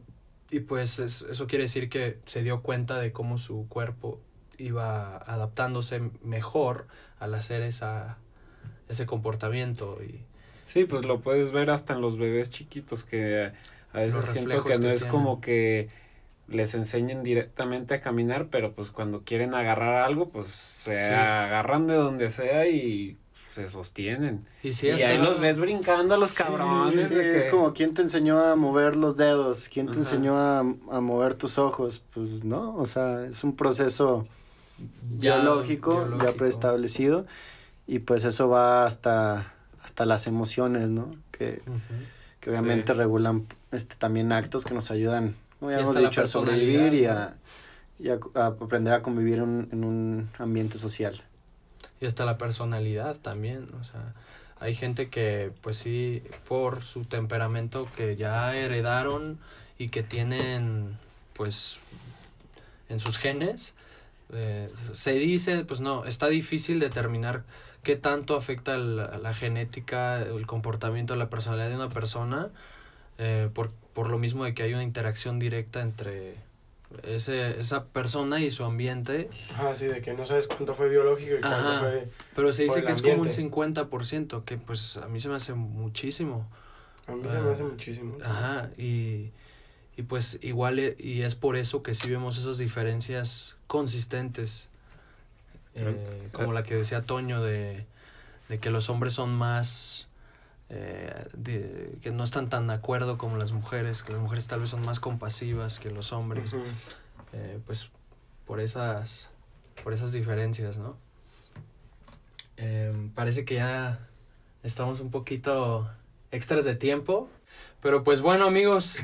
Y pues eso quiere decir que se dio cuenta de cómo su cuerpo iba adaptándose mejor al hacer ese comportamiento. Y Sí, pues lo puedes ver hasta en los bebés chiquitos, que a veces Los siento reflejos que no que es tienen. como que les enseñen directamente a caminar, pero pues cuando quieren agarrar algo, pues se Sí. agarran de donde sea y se sostienen. y sí, Y hasta ahí los ves brincando a los Sí, cabrones. sí, de es que- como quién te enseñó a mover los dedos, quién te Ajá. enseñó a mover tus ojos, pues no, o sea, es un proceso biológico ya preestablecido y pues eso va hasta las emociones, ¿no? Que obviamente Sí. regulan también actos que nos ayudan, como ya Y hemos hasta la dicho, a sobrevivir y personalidad, a aprender a convivir en un ambiente social. Y hasta la personalidad también, o sea, hay gente que pues sí, por su temperamento que ya heredaron y que tienen pues en sus genes, se dice, pues no, está difícil determinar qué tanto afecta la genética, el comportamiento, la personalidad de una persona, por lo mismo de que hay una interacción directa entre esa persona y su ambiente. Ajá, sí, de que no sabes cuánto fue biológico y cuánto Ajá. fue... Pero se por dice el que es como un ambiente. 50%, que pues a mí se me hace muchísimo. A mí se me hace muchísimo. Ajá, y pues igual, y es por eso que sí vemos esas diferencias consistentes, como la que decía Toño, de que los hombres son más, que no están tan de acuerdo como las mujeres, que las mujeres tal vez son más compasivas que los hombres, Ujú. pues por esas diferencias, ¿no? Parece que ya estamos un poquito extras de tiempo. Pero pues bueno, amigos,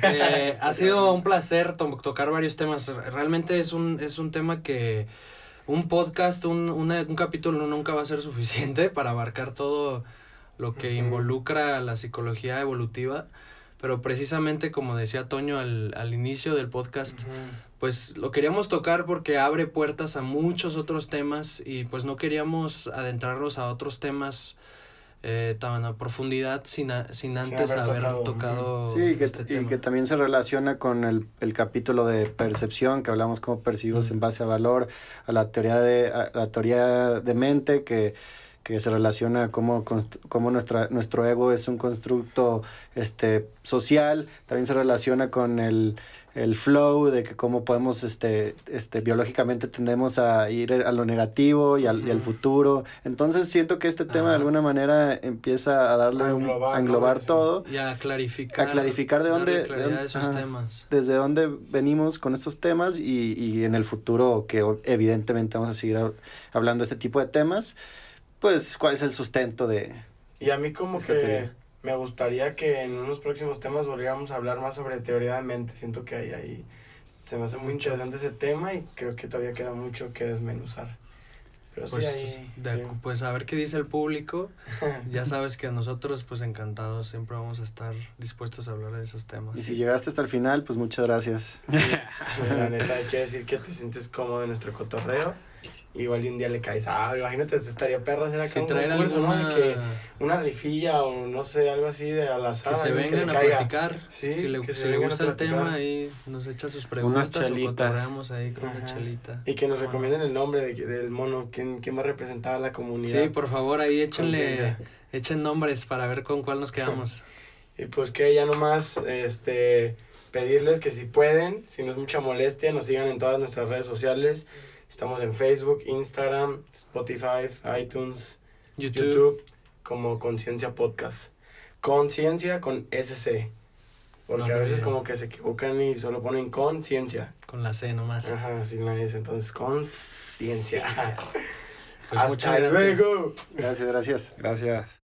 ha sido un placer tocar varios temas. Realmente es un tema que un podcast, un capítulo nunca va a ser suficiente para abarcar todo lo que involucra la psicología evolutiva. Pero precisamente como decía Toño al inicio del podcast, pues lo queríamos tocar porque abre puertas a muchos otros temas y pues no queríamos adentrarnos a otros temas tan a profundidad sin antes haber tocado Sí, este y tema. que también se relaciona con el capítulo de percepción, que hablamos cómo percibimos en base a valor, a la teoría de mente, que se relaciona cómo nuestro ego es un constructo social. También se relaciona con el flow, de que cómo podemos biológicamente tendemos a ir a lo negativo y al futuro. Entonces siento que este tema de alguna manera empieza a darle a englobar ¿no? todo. Y a clarificar de dónde, darle claridad a esos temas. desde dónde venimos con estos temas y en el futuro, que evidentemente vamos a seguir hablando de este tipo de temas, pues cuál es el sustento de... Y a mí como esta que teoría. me gustaría que en unos próximos temas volviéramos a hablar más sobre teoría de mente. Siento que ahí se me hace muy interesante ese tema y creo que todavía queda mucho que desmenuzar. Pero Pues, sí, ahí... pues a ver qué dice el público. Ya sabes que a nosotros, pues encantados, siempre vamos a estar dispuestos a hablar de esos temas. Y si llegaste hasta el final, pues muchas gracias. La neta, hay que decir que te sientes cómodo en nuestro cotorreo. Igual de un día le caes, imagínate, estaría perro hacer acá Si un traer concurso, ¿no? alguna... De que una rifilla o no sé, algo así de al azar. Que se alguien vengan le a caiga. platicar. Sí, si le que se vengan a gusta el platicar. tema, ahí nos echa sus preguntas o chelitas. cotorreamos ahí con una Ajá. chelita. Y que nos Bueno. recomienden el nombre del mono, quién va a representar a la comunidad. Sí, por favor, ahí Conciencia. echen nombres para ver con cuál nos quedamos. Y pues que ya nomás pedirles que si pueden, si no es mucha molestia, nos sigan en todas nuestras redes sociales. Estamos en Facebook, Instagram, Spotify, iTunes, YouTube como Conciencia Podcast. Conciencia con SC. Porque No, a veces no, como que se equivocan y solo ponen conciencia. Con la C nomás. Ajá, sin la S. Entonces, conciencia. Pues muchas Hasta gracias. luego. Gracias. Gracias.